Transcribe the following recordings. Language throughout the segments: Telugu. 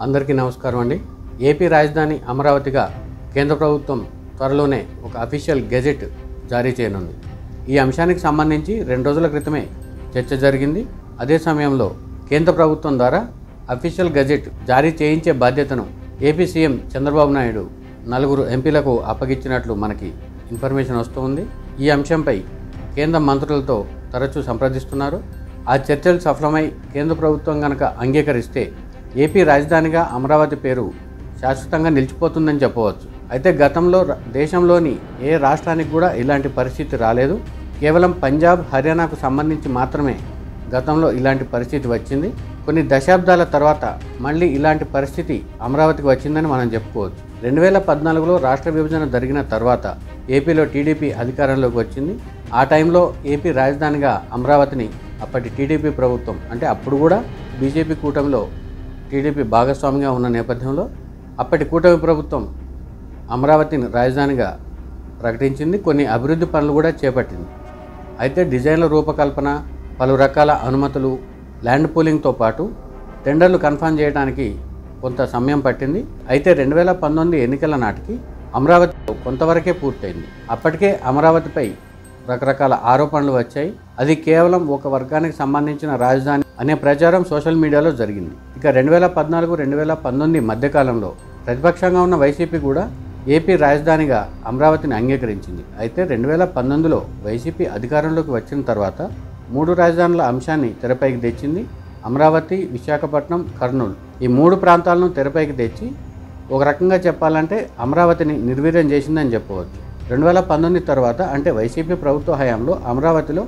అందరికీ నమస్కారం అండి. ఏపీ రాజధాని అమరావతిగా కేంద్ర ప్రభుత్వం త్వరలోనే ఒక అఫీషియల్ గెజెట్ జారీ చేయనుంది. ఈ అంశానికి సంబంధించి 2 రోజుల క్రితమే చర్చ జరిగింది. అదే సమయంలో కేంద్ర ప్రభుత్వం ద్వారా అఫీషియల్ గెజెట్ జారీ చేయించే బాధ్యతను ఏపీ సీఎం చంద్రబాబు నాయుడు 4 ఎంపీలకు అప్పగించినట్లు మనకి ఇన్ఫర్మేషన్ వస్తుంది. ఈ అంశంపై కేంద్ర మంత్రులతో తరచూ సంప్రదిస్తున్నారు. ఆ చర్చలు సఫలమై కేంద్ర ప్రభుత్వం కనుక అంగీకరిస్తే ఏపీ రాజధానిగా అమరావతి పేరు శాశ్వతంగా నిలిచిపోతుందని చెప్పవచ్చు. అయితే గతంలో దేశంలోని ఏ రాష్ట్రానికి కూడా ఇలాంటి పరిస్థితి రాలేదు. కేవలం పంజాబ్, హర్యానాకు సంబంధించి మాత్రమే గతంలో ఇలాంటి పరిస్థితి వచ్చింది. కొన్ని దశాబ్దాల తర్వాత మళ్ళీ ఇలాంటి పరిస్థితి అమరావతికి వచ్చిందని మనం చెప్పుకోవచ్చు. 2014లో రాష్ట్ర విభజన జరిగిన తర్వాత ఏపీలో టీడీపీ అధికారంలోకి వచ్చింది. ఆ టైంలో ఏపీ రాజధానిగా అమరావతిని అప్పటి టీడీపీ ప్రభుత్వం, అంటే అప్పుడు కూడా బీజేపీ కూటమిలో టీడీపీ భాగస్వామిగా ఉన్న నేపథ్యంలో అప్పటి కూటమి ప్రభుత్వం అమరావతిని రాజధానిగా ప్రకటించింది. కొన్ని అభివృద్ధి పనులు కూడా చేపట్టింది. అయితే డిజైన్ల రూపకల్పన, పలు రకాల అనుమతులు, ల్యాండ్ పూలింగ్తో పాటు టెండర్లు కన్ఫర్మ్ చేయడానికి కొంత సమయం పట్టింది. అయితే 2019 ఎన్నికల నాటికి అమరావతిలో కొంతవరకే పూర్తయింది. అప్పటికే అమరావతిపై రకరకాల ఆరోపణలు వచ్చాయి. అది కేవలం ఒక వర్గానికి సంబంధించిన రాజధాని అనే ప్రచారం సోషల్ మీడియాలో జరిగింది. ఇక 2014-2019 మధ్యకాలంలో ప్రతిపక్షంగా ఉన్న వైసీపీ కూడా ఏపీ రాజధానిగా అమరావతిని అంగీకరించింది. అయితే 2019లో వైసీపీ అధికారంలోకి వచ్చిన తర్వాత 3 రాజధానుల అంశాన్ని తెరపైకి తెచ్చింది. అమరావతి, విశాఖపట్నం, కర్నూలు ఈ 3 ప్రాంతాలను తెరపైకి తెచ్చి ఒక రకంగా చెప్పాలంటే అమరావతిని నిర్వీర్యం చేసిందని చెప్పవచ్చు. 2019 తర్వాత అంటే వైసీపీ ప్రభుత్వ హయాంలో అమరావతిలో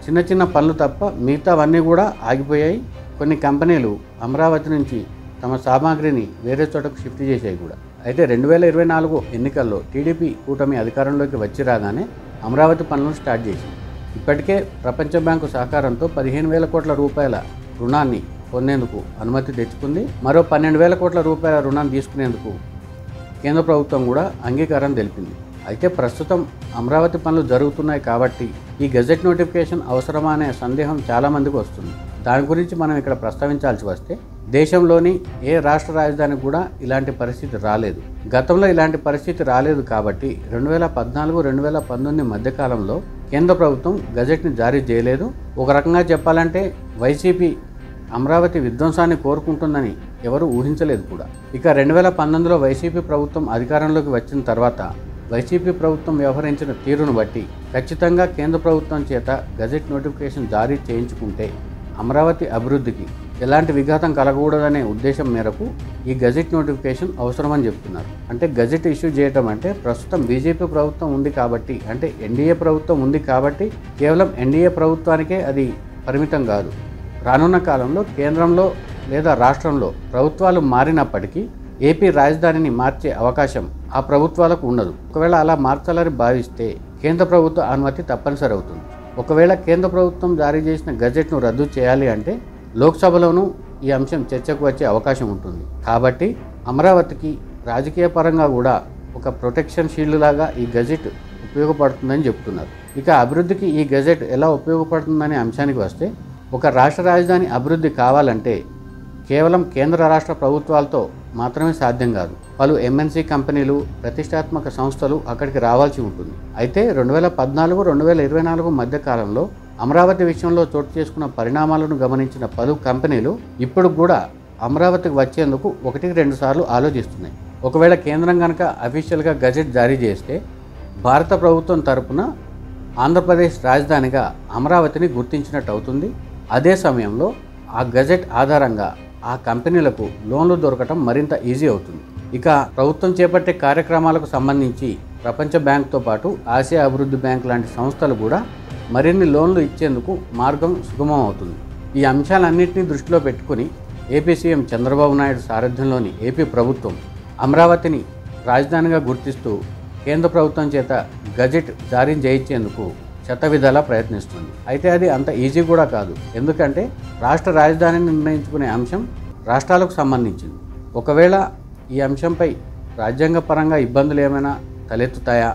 చిన్న చిన్న పనులు తప్ప మిగతావన్నీ కూడా ఆగిపోయాయి. కొన్ని కంపెనీలు అమరావతి నుంచి తమ సామాగ్రిని వేరే చోటకు షిఫ్ట్ చేశాయి కూడా. అయితే 2024 ఎన్నికల్లో టీడీపీ కూటమి అధికారంలోకి వచ్చి రాగానే అమరావతి పనులను స్టార్ట్ చేసింది. ఇప్పటికే ప్రపంచ బ్యాంకు సహకారంతో 15,000 కోట్ల రూపాయల రుణాన్ని పొందేందుకు అనుమతి తెచ్చుకుంది. మరో 12,000 కోట్ల రూపాయల రుణాన్ని తీసుకునేందుకు కేంద్ర ప్రభుత్వం కూడా అంగీకారం తెలిపింది. అయితే ప్రస్తుతం అమరావతి పనులు జరుగుతున్నాయి కాబట్టి ఈ గెజెట్ నోటిఫికేషన్ అవసరమా అనే సందేహం చాలామందికి వస్తుంది. దాని గురించి మనం ఇక్కడ ప్రస్తావించాల్సి వస్తే దేశంలోని ఏ రాష్ట్ర రాజధానికి కూడా ఇలాంటి పరిస్థితి రాలేదు. గతంలో ఇలాంటి పరిస్థితి రాలేదు కాబట్టి 2014-2019 మధ్యకాలంలో కేంద్ర ప్రభుత్వం గెజెట్ని జారీ చేయలేదు. ఒక రకంగా చెప్పాలంటే వైసీపీ అమరావతి విధ్వంసాన్ని కోరుకుంటుందని ఎవరు ఊహించలేదు కూడా. ఇక 2019లో వైసీపీ ప్రభుత్వం అధికారంలోకి వచ్చిన తర్వాత వైసీపీ ప్రభుత్వం వ్యవహరించిన తీరును బట్టి ఖచ్చితంగా కేంద్ర ప్రభుత్వం చేత గెజెట్ నోటిఫికేషన్ జారీ చేయించుకుంటే అమరావతి అభివృద్ధికి ఎలాంటి విఘాతం కలగకూడదనే ఉద్దేశం మేరకు ఈ గెజెట్ నోటిఫికేషన్ అవసరమని చెప్తున్నారు. అంటే గెజెట్ ఇష్యూ చేయటం అంటే ప్రస్తుతం బీజేపీ ప్రభుత్వం ఉంది కాబట్టి, అంటే ఎన్డీఏ ప్రభుత్వం ఉంది కాబట్టి కేవలం ఎన్డీఏ ప్రభుత్వానికే అది పరిమితం కాదు. రానున్న కాలంలో కేంద్రంలో లేదా రాష్ట్రంలో ప్రభుత్వాలు మారినప్పటికీ ఏపీ రాజధానిని మార్చే అవకాశం ఆ ప్రభుత్వాలకు ఉండదు. ఒకవేళ అలా మార్చాలని భావిస్తే కేంద్ర ప్రభుత్వ అనుమతి తప్పనిసరి అవుతుంది. ఒకవేళ కేంద్ర ప్రభుత్వం జారీ చేసిన గెజెట్ను రద్దు చేయాలి అంటే లోక్సభలోనూ ఈ అంశం చర్చకు వచ్చే అవకాశం ఉంటుంది. కాబట్టి అమరావతికి రాజకీయ పరంగా కూడా ఒక ప్రొటెక్షన్ షీల్డ్ లాగా ఈ గెజెట్ ఉపయోగపడుతుందని చెప్తున్నారు. ఇక అభివృద్ధికి ఈ గెజెట్ ఎలా ఉపయోగపడుతుందనే అంశానికి వస్తే ఒక రాష్ట్ర రాజధాని అభివృద్ధి కావాలంటే కేవలం కేంద్ర రాష్ట్ర ప్రభుత్వాలతో మాత్రమే సాధ్యం కాదు. పలు ఎంఎన్సీ కంపెనీలు, ప్రతిష్టాత్మక సంస్థలు అక్కడికి రావాల్సి ఉంటుంది. అయితే 2014-2024 మధ్య కాలంలో అమరావతి విషయంలో చోటు చేసుకున్న పరిణామాలను గమనించిన పలు కంపెనీలు ఇప్పుడు కూడా అమరావతికి వచ్చేందుకు 1-2 సార్లు ఆలోచిస్తున్నాయి. ఒకవేళ కేంద్రం కనుక అఫీషియల్గా గెజెట్ జారీ చేస్తే భారత ప్రభుత్వం తరపున ఆంధ్రప్రదేశ్ రాజధానిగా అమరావతిని గుర్తించినట్టు అవుతుంది. అదే సమయంలో ఆ గెజెట్ ఆధారంగా ఆ కంపెనీలకు లోన్లు దొరకటం మరింత ఈజీ అవుతుంది. ఇక ప్రభుత్వం చేపట్టే కార్యక్రమాలకు సంబంధించి ప్రపంచ బ్యాంకుతో పాటు ఆసియా అభివృద్ధి బ్యాంక్ లాంటి సంస్థలు కూడా మరిన్ని లోన్లు ఇచ్చేందుకు మార్గం సుగమం అవుతుంది. ఈ అంశాలన్నింటినీ దృష్టిలో పెట్టుకుని ఏపీ సీఎం చంద్రబాబు నాయుడు సారథ్యంలోని ఏపీ ప్రభుత్వం అమరావతిని రాజధానిగా గుర్తిస్తూ కేంద్ర ప్రభుత్వం చేత గెజెట్ జారీ చేయించేందుకు శతవిధాలా ప్రయత్నిస్తుంది. అయితే అది అంత ఈజీ కూడా కాదు. ఎందుకంటే రాష్ట్ర రాజధానిని నిర్ణయించుకునే అంశం రాష్ట్రాలకు సంబంధించింది. ఒకవేళ ఈ అంశంపై రాజ్యాంగపరంగా ఇబ్బందులు ఏమైనా తలెత్తుతాయా,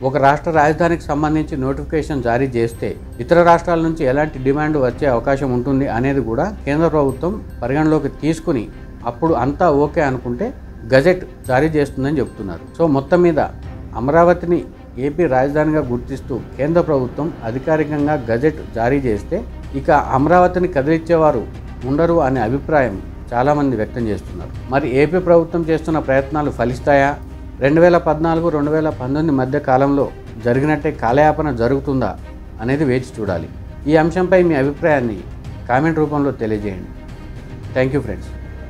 ఒక రాష్ట్ర రాజధానికి సంబంధించి నోటిఫికేషన్ జారీ చేస్తే ఇతర రాష్ట్రాల నుంచి ఎలాంటి డిమాండ్ వచ్చే అవకాశం ఉంటుంది అనేది కూడా కేంద్ర ప్రభుత్వం పరిగణలోకి తీసుకుని అప్పుడు అంతా ఓకే అనుకుంటే గజెట్ జారీ చేస్తుందని చెప్తున్నారు. సో మొత్తం మీద అమరావతిని ఏపీ రాజధానిగా గుర్తిస్తూ కేంద్ర ప్రభుత్వం అధికారికంగా గజెట్ జారీ చేస్తే ఇక అమరావతిని కదిలించేవారు ఉండరు అనే అభిప్రాయం చాలామంది వ్యక్తం చేస్తున్నారు. మరి ఏపీ ప్రభుత్వం చేస్తున్న ప్రయత్నాలు ఫలిస్తాయా? 2014-2019 మధ్య కాలంలో జరిగినట్టే కాలయాపన జరుగుతుందా అనేది వేచి చూడాలి. ఈ అంశంపై మీ అభిప్రాయాన్ని కామెంట్ రూపంలో తెలియజేయండి. Thank you friends.